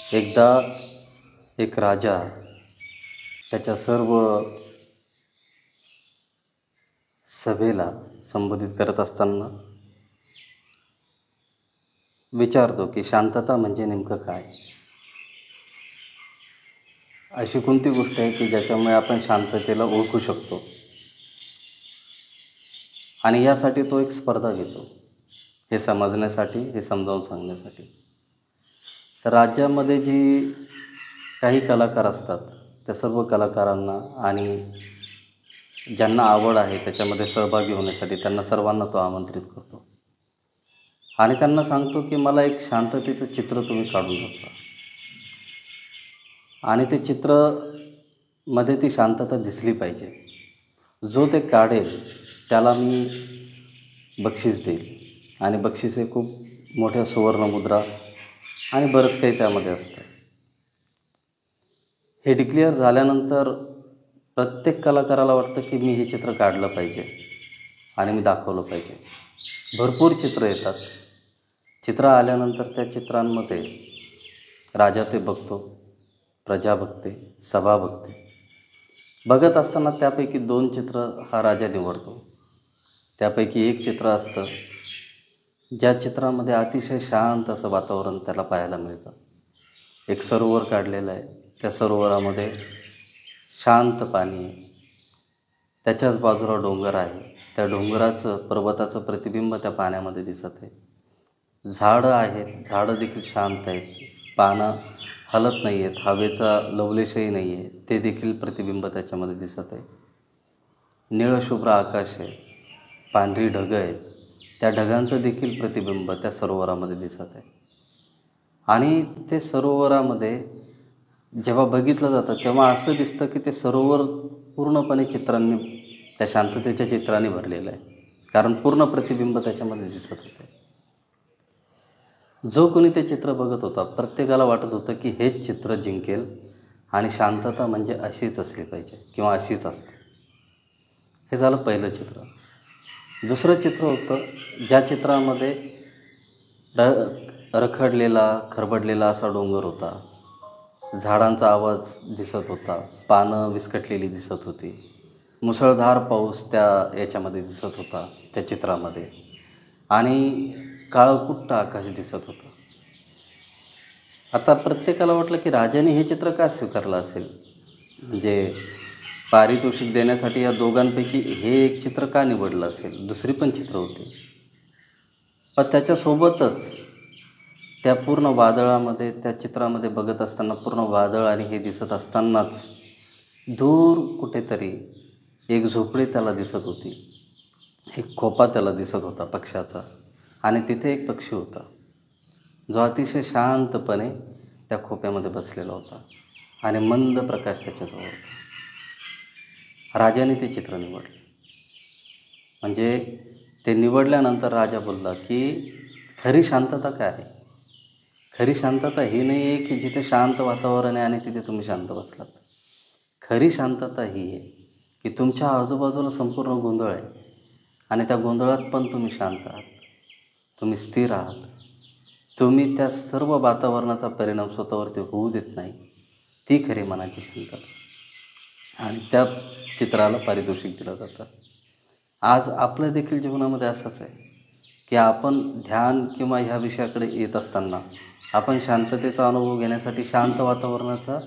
एकदा एक राजा त्याच्या सर्व सभेला संबोधित करत असताना विचारतो की शांतता म्हणजे नेमकं काय. अशी कोणती गोष्ट आहे की ज्याच्यामुळे आपण शांततेला ओळखू शकतो. आणि यासाठी तो एक स्पर्धा घेतो, हे समजण्यासाठी, हे समजावून सांगण्यासाठी. तर राज्यामध्ये जी काही कलाकार असतात त्या सर्व कलाकारांना आणि ज्यांना आवड आहे त्याच्यामध्ये सहभागी होण्यासाठी त्यांना सर्वांना तो आमंत्रित करतो आणि त्यांना सांगतो की मला एक शांततेचं चित्र तुम्ही काढून दाखवा. आणि ते चित्रमध्ये ती शांतता दिसली पाहिजे. जो ते काढेल त्याला मी बक्षीस देईल आणि बक्षीस हे खूप मोठ्या सुवर्णमुद्रा आणि बरंच काही त्यामध्ये असतं. हे डिक्लेअर झाल्यानंतर प्रत्येक कलाकाराला वाटतं की मी हे चित्र काढलं पाहिजे आणि मी दाखवलं पाहिजे. भरपूर चित्र येतात. चित्र आल्यानंतर त्या चित्रांमध्ये राजा ते बघतो, प्रजा बघते, सभा बघते. बघत असताना त्यापैकी 2 चित्र हा राजा निवडतो. त्यापैकी एक चित्र असतं ज्या चित्रामध्ये अतिशय शांत असं वातावरण त्याला पाहायला मिळतं. एक सरोवर काढलेलं आहे. त्या सरोवरामध्ये शांत पाणी आहे. त्याच्याच बाजूला डोंगर आहे. त्या डोंगराचं, पर्वताचं प्रतिबिंब त्या पाण्यामध्ये दिसत आहे. झाडं आहेत, झाडं देखील शांत आहेत. पानं हलत नाही आहेत, हवेचा लवलेशही नाही आहे, ते देखील प्रतिबिंब त्याच्यामध्ये दिसत आहे. निळशुभ्र आकाश आहे, पांढरी ढगं आहेत, त्या ढगांचं देखील प्रतिबिंब त्या सरोवरामध्ये दिसत आहे. आणि ते सरोवरामध्ये जेव्हा बघितलं जातं तेव्हा असं दिसतं की ते सरोवर पूर्णपणे चित्रांनी, त्या शांततेच्या चित्रांनी भरलेलं आहे, कारण पूर्ण प्रतिबिंब त्याच्यामध्ये दिसत होते. जो कोणी ते चित्र बघत होता प्रत्येकाला वाटत होतं की हेच चित्र जिंकेल आणि शांतता म्हणजे अशीच असली पाहिजे किंवा अशीच असते. हे झालं पहिलं चित्र. दुसरं चित्र होतं ज्या चित्रामध्ये रखडलेला, खरबडलेला असा डोंगर होता. झाडांचा आवाज दिसत होता, पानं विस्कटलेली दिसत होती, मुसळधार पाऊस त्या याच्यामध्ये दिसत होता त्या चित्रामध्ये, आणि काळकुट्ट आकाश दिसत होतं. आता प्रत्येकाला वाटलं की राजाने हे चित्र का स्वीकारलं असेल, म्हणजे पारितोषिक देण्यासाठी या दोघांपैकी हे एक चित्र का निवडलं असेल. दुसरी पण चित्र होती, पण त्याच्यासोबतच त्या पूर्ण वादळामध्ये, त्या चित्रामध्ये बघत असताना पूर्ण वादळ आणि हे दिसत असतानाच दूर कुठेतरी एक झोपडी त्याला दिसत होती, एक खोपा त्याला दिसत होता पक्ष्याचा, आणि तिथे एक पक्षी होता जो अतिशय शांतपणे त्या खोप्यामध्ये बसलेला होता आणि मंद प्रकाश त्याच्याजवळ होता. राजाने ते चित्र निवडलं. म्हणजे ते निवडल्यानंतर राजा बोलला की खरी शांतता काय आहे. खरी शांतता ही नाही आहे की जिथे शांत वातावरण आहे आणि तिथे तुम्ही शांत बसलात. खरी शांतता ही आहे की तुमच्या आजूबाजूला संपूर्ण गोंधळ आहे आणि त्या गोंधळात पण तुम्ही शांत आहात, तुम्ही स्थिर आहात, तुम्ही त्या सर्व वातावरणाचा परिणाम स्वतःवरती होऊ देत नाही. ती खरी मनाची शांतता. आणि त्या चित्राला पारितोषिक दिलं जातं. आज आपल्या देखील जीवनामध्ये असंच आहे की आपण ध्यान किंवा ह्या विषयाकडे येत असताना आपण शांततेचा अनुभव घेण्यासाठी शांत वातावरणाचा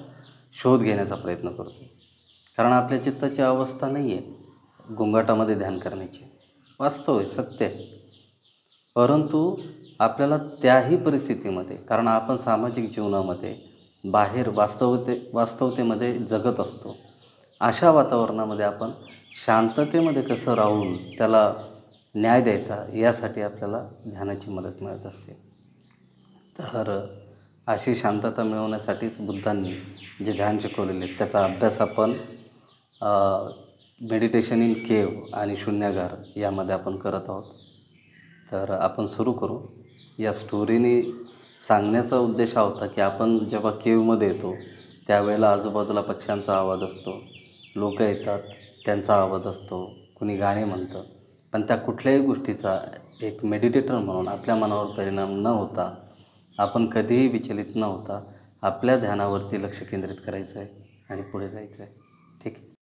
शोध घेण्याचा प्रयत्न करतो, कारण आपल्या चित्ताची अवस्था नाही आहे गोंगाटामध्ये ध्यान करण्याची. वास्तव आहे, सत्य आहे. परंतु आपल्याला त्याही परिस्थितीमध्ये, कारण आपण सामाजिक जीवनामध्ये बाहेर वास्तवतेमध्ये जगत असतो, अशा वातावरणामध्ये आपण शांततेमध्ये कसं राहून त्याला न्याय द्यायचा यासाठी आपल्याला ध्यानाची मदत मिळत असते. तर अशी शांतता मिळवण्यासाठीच बुद्धांनी जे ध्यान शिकवलेले त्याचा अभ्यास आपण मेडिटेशन इन केव्ह आणि शून्यागार यामध्ये आपण करत आहोत. तर आपण सुरू करू. या स्टोरीने सांगण्याचा उद्देश हा होता की आपण जेव्हा केव्हमध्ये येतो त्यावेळेला आजूबाजूला पक्ष्यांचा आवाज असतो, लोक येतात, त्यांचा आवाज असतो, कुणी गाणे म्हणतं, पण त्या कुठल्याही गोष्टीचा एक मेडिटेटर म्हणून आपल्या मनावर परिणाम न होता, आपण कधीही विचलित न होता आपल्या ध्यानावरती लक्ष केंद्रित करायचं आहे आणि पुढे जायचं आहे. ठीक आहे.